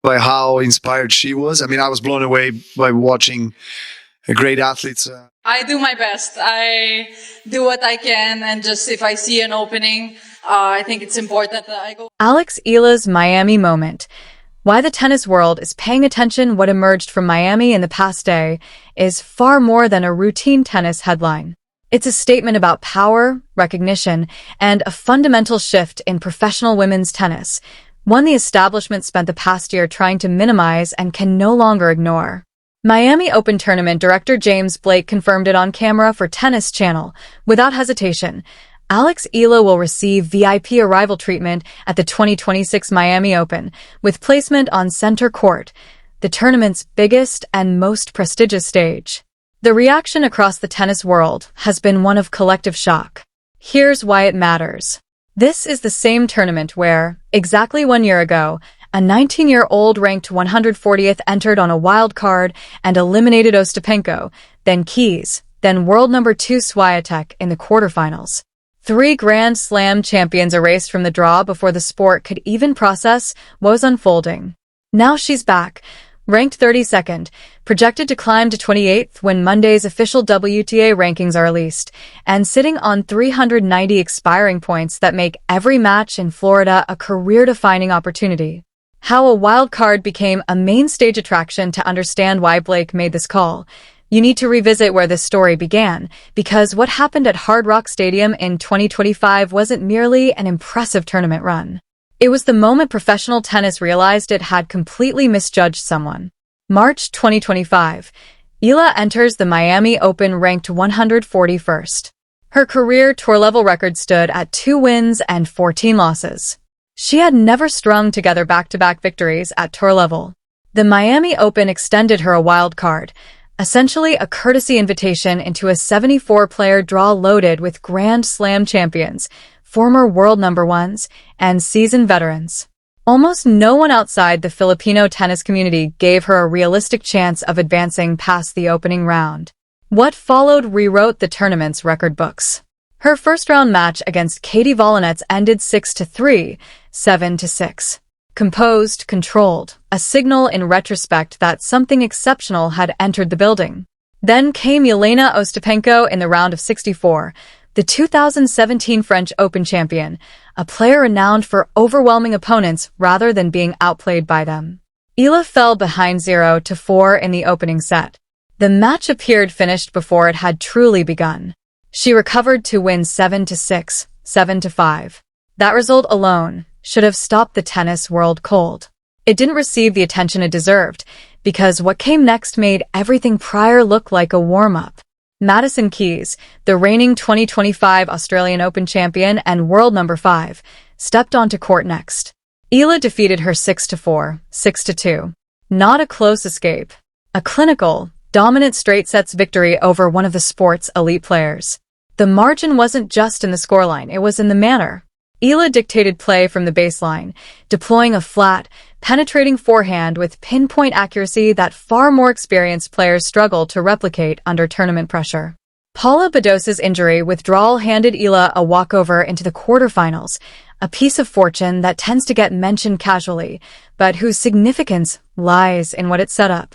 by how inspired she was. I mean, I was blown away by watching great athletes. I do my best. I do what I can, and just if I see an opening, I think it's important that I go. Alex Eala's Miami moment. Why the tennis world is paying attention. What emerged from Miami in the past day is far more than a routine tennis headline. It's a statement about power, recognition, and a fundamental shift in professional women's tennis, one the establishment spent the past year trying to minimize and can no longer ignore. Miami Open Tournament director James Blake confirmed it on camera for Tennis Channel. Without hesitation, Alex Eala will receive VIP arrival treatment at the 2026 Miami Open, with placement on center court, the tournament's biggest and most prestigious stage. The reaction across the tennis world has been one of collective shock. Here's why it matters. This is the same tournament where, exactly 1 year ago, a 19-year-old ranked 140th entered on a wild card and eliminated Ostapenko, then Keys, then world number 2 Swiatek in the quarterfinals. 3 Grand Slam champions erased from the draw before the sport could even process what was unfolding. Now she's back, ranked 32nd, projected to climb to 28th when Monday's official WTA rankings are released, and sitting on 390 expiring points that make every match in Florida a career-defining opportunity. How a wild card became a main stage attraction. To understand why Blake made this call, you need to revisit where this story began, because what happened at Hard Rock Stadium in 2025 wasn't merely an impressive tournament run. It was the moment professional tennis realized it had completely misjudged someone. March 2025. Eala enters the Miami Open ranked 141st. Her career tour-level record stood at 2 wins and 14 losses. She had never strung together back-to-back victories at tour level. The Miami Open extended her a wild card, essentially a courtesy invitation into a 74-player draw loaded with Grand Slam champions, former world number 1s, and seasoned veterans. Almost no one outside the Filipino tennis community gave her a realistic chance of advancing past the opening round. What followed rewrote the tournament's record books. Her first-round match against Katie Volinets ended 6-3, 7-6. Composed, controlled, a signal in retrospect that something exceptional had entered the building. Then came Jelena Ostapenko in the round of 64, the 2017 French Open champion, a player renowned for overwhelming opponents rather than being outplayed by them. Eala fell behind 0-4 in the opening set. The match appeared finished before it had truly begun. She recovered to win 7-6, 7-5. That result alone should have stopped the tennis world cold. It didn't receive the attention it deserved, because what came next made everything prior look like a warm-up. Madison Keys, the reigning 2025 Australian Open champion and world number 5, stepped onto court next. Eala defeated her 6-4, 6-2. Not a close escape. A clinical, dominant straight sets victory over one of the sport's elite players. The margin wasn't just in the scoreline, it was in the manner. Eala dictated play from the baseline, deploying a flat, penetrating forehand with pinpoint accuracy that far more experienced players struggle to replicate under tournament pressure. Paula Bados's injury withdrawal handed Eala a walkover into the quarterfinals, a piece of fortune that tends to get mentioned casually, but whose significance lies in what it set up.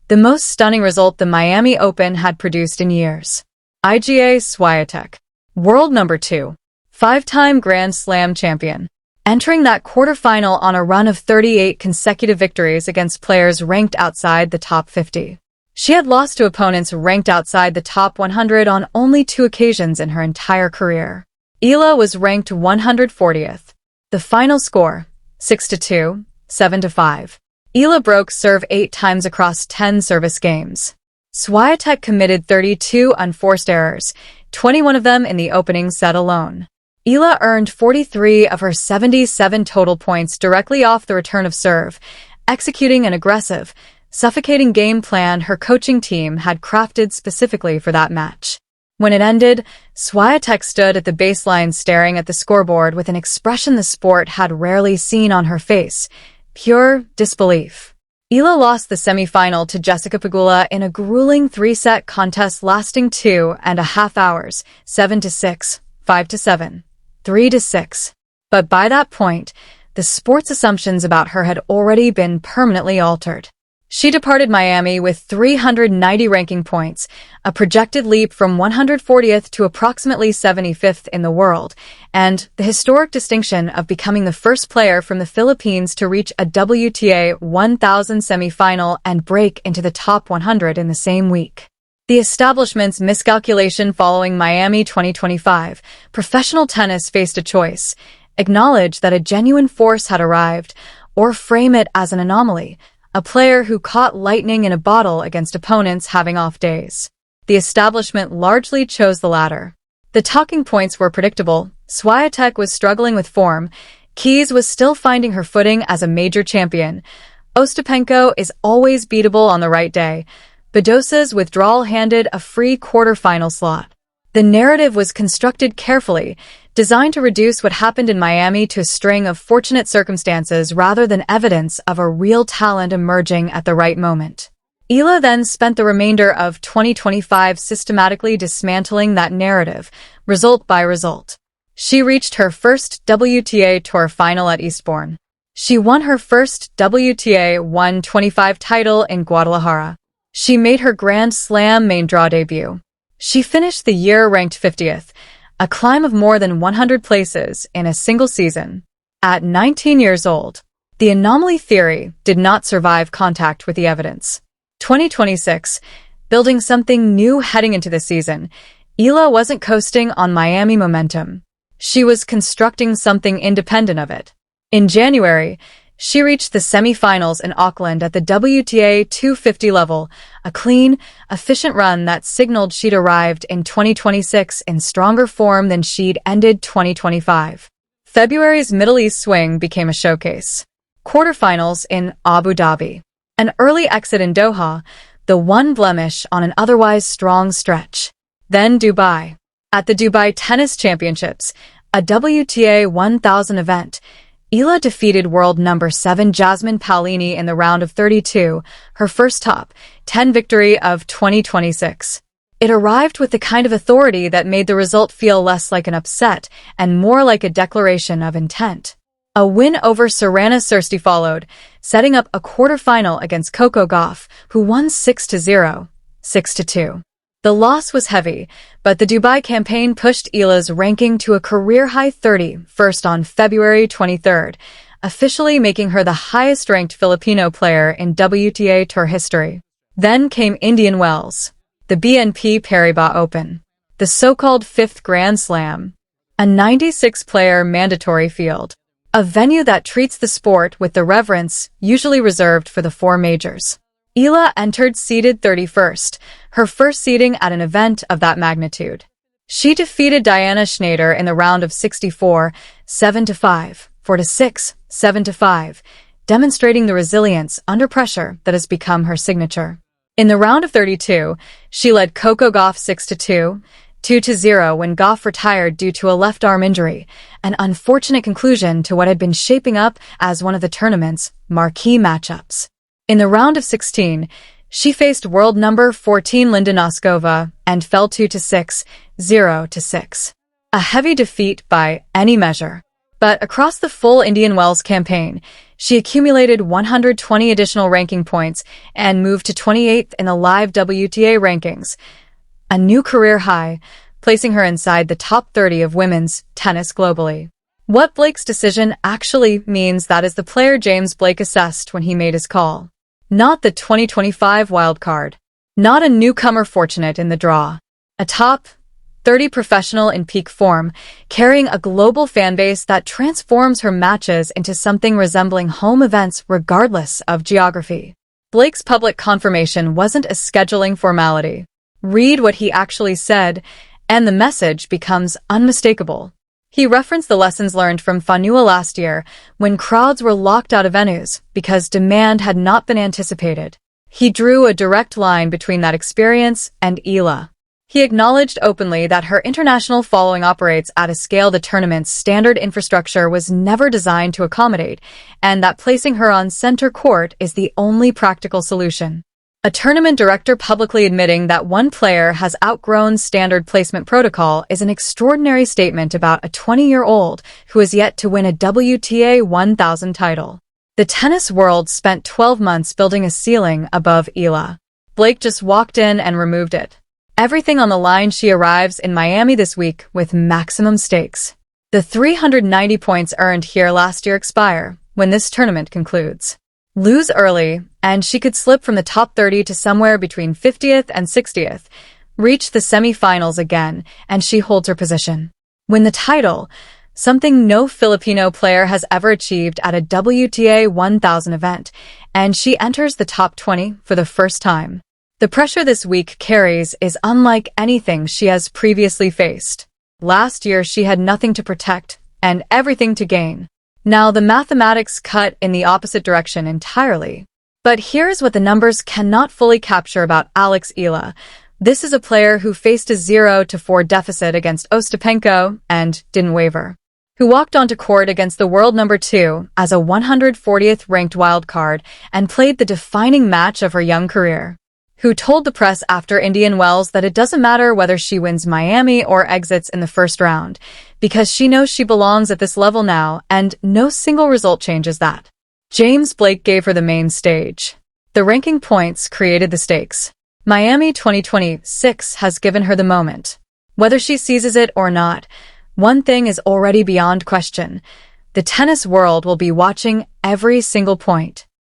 The most stunning result the Miami Open had produced in years. Iga Swiatek, world number 2. 5-time Grand Slam champion, entering that quarterfinal on a run of 38 consecutive victories against players ranked outside the top 50. She had lost to opponents ranked outside the top 100 on only 2 occasions in her entire career. Eala was ranked 140th. The final score, 6-2, 7-5. Eala broke serve 8 times across 10 service games. Swiatek committed 32 unforced errors, 21 of them in the opening set alone. Eala earned 43 of her 77 total points directly off the return of serve, executing an aggressive, suffocating game plan her coaching team had crafted specifically for that match. When it ended, Swiatek stood at the baseline staring at the scoreboard with an expression the sport had rarely seen on her face, pure disbelief. Eala lost the semi-final to Jessica Pegula in a grueling 3-set contest lasting 2.5 hours, 7-6, 5-7. 3-6. But by that point, the sports assumptions about her had already been permanently altered. She departed Miami with 390 ranking points, a projected leap from 140th to approximately 75th in the world, and the historic distinction of becoming the first player from the Philippines to reach a WTA 1000 semifinal and break into the top 100 in the same week. The establishment's miscalculation following Miami 2025, professional tennis faced a choice: acknowledge that a genuine force had arrived, or frame it as an anomaly, a player who caught lightning in a bottle against opponents having off days. The establishment largely chose the latter. The talking points were predictable. Swiatek was struggling with form. Keys was still finding her footing as a major champion. Ostapenko is always beatable on the right day. Badosa's withdrawal handed a free quarter-final slot. The narrative was constructed carefully, designed to reduce what happened in Miami to a string of fortunate circumstances rather than evidence of a real talent emerging at the right moment. Eala then spent the remainder of 2025 systematically dismantling that narrative, result by result. She reached her first WTA Tour final at Eastbourne. She won her first WTA 125 title in Guadalajara. She made her Grand Slam main draw debut. She finished the year ranked 50th, a climb of more than 100 places in a single season. At 19 years old, the anomaly theory did not survive contact with the evidence. 2026, building something new heading into the season, Eala wasn't coasting on Miami momentum. She was constructing something independent of it. In January, she reached the semi-finals in Auckland at the WTA 250 level, a clean, efficient run that signaled she'd arrived in 2026 in stronger form than she'd ended 2025. February's Middle East swing became a showcase. Quarterfinals in Abu Dhabi. An early exit in Doha, the one blemish on an otherwise strong stretch. Then Dubai. At the Dubai Tennis Championships, a WTA 1000 event, Eala defeated world number 7 Jasmine Paolini in the round of 32, her first top 10 victory of 2026. It arrived with the kind of authority that made the result feel less like an upset and more like a declaration of intent. A win over Serena Sirsti followed, setting up a quarterfinal against Coco Gauff, who won 6-0, 6-2. The loss was heavy, but the Dubai campaign pushed Eala's ranking to a career-high 30, first on February 23rd, officially making her the highest-ranked Filipino player in WTA Tour history. Then came Indian Wells, the BNP Paribas Open, the so-called fifth Grand Slam, a 96-player mandatory field, a venue that treats the sport with the reverence usually reserved for the four majors. Eala entered seeded 31st, her first seeding at an event of that magnitude. She defeated Diana Schneider in the round of 64, 7-5, 4-6, 7-5, demonstrating the resilience under pressure that has become her signature. In the round of 32, she led Coco Gauff 6-2, 2-0 when Gauff retired due to a left arm injury, an unfortunate conclusion to what had been shaping up as one of the tournament's marquee matchups. In the round of 16, she faced world number 14 Linda Noskova and fell 2-6, 0-6. A heavy defeat by any measure. But across the full Indian Wells campaign, she accumulated 120 additional ranking points and moved to 28th in the live WTA rankings, a new career high, placing her inside the top 30 of women's tennis globally. What Blake's decision actually means that is the player James Blake assessed when he made his call. Not the 2025 wildcard. Not a newcomer fortunate in the draw. A top 30 professional in peak form, carrying a global fanbase that transforms her matches into something resembling home events regardless of geography. Blake's public confirmation wasn't a scheduling formality. Read what he actually said, and the message becomes unmistakable. He referenced the lessons learned from Fanua last year when crowds were locked out of venues because demand had not been anticipated. He drew a direct line between that experience and Eala. He acknowledged openly that her international following operates at a scale the tournament's standard infrastructure was never designed to accommodate, and that placing her on center court is the only practical solution. A tournament director publicly admitting that one player has outgrown standard placement protocol is an extraordinary statement about a 20-year-old who is yet to win a WTA 1000 title. The tennis world spent 12 months building a ceiling above Eala. Blake just walked in and removed it. Everything on the line. She arrives in Miami this week with maximum stakes. The 390 points earned here last year expire when this tournament concludes. Lose early, and she could slip from the top 30 to somewhere between 50th and 60th. Reach the semi-finals again, and she holds her position. Win the title, something no Filipino player has ever achieved at a WTA 1000 event, and she enters the top 20 for the first time. The pressure this week carries is unlike anything she has previously faced. Last year, she had nothing to protect and everything to gain. Now, the mathematics cut in the opposite direction entirely. But here's what the numbers cannot fully capture about Alex Eala. This is a player who faced a 0-4 deficit against Ostapenko and didn't waver. Who walked onto court against the world number 2 as a 140th ranked wildcard and played the defining match of her young career. Who told the press after Indian Wells that it doesn't matter whether she wins Miami or exits in the first round, because she knows she belongs at this level now, and no single result changes that. James Blake gave her the main stage. The ranking points created the stakes. Miami 2026 has given her the moment. Whether she seizes it or not, one thing is already beyond question. The tennis world will be watching every single point.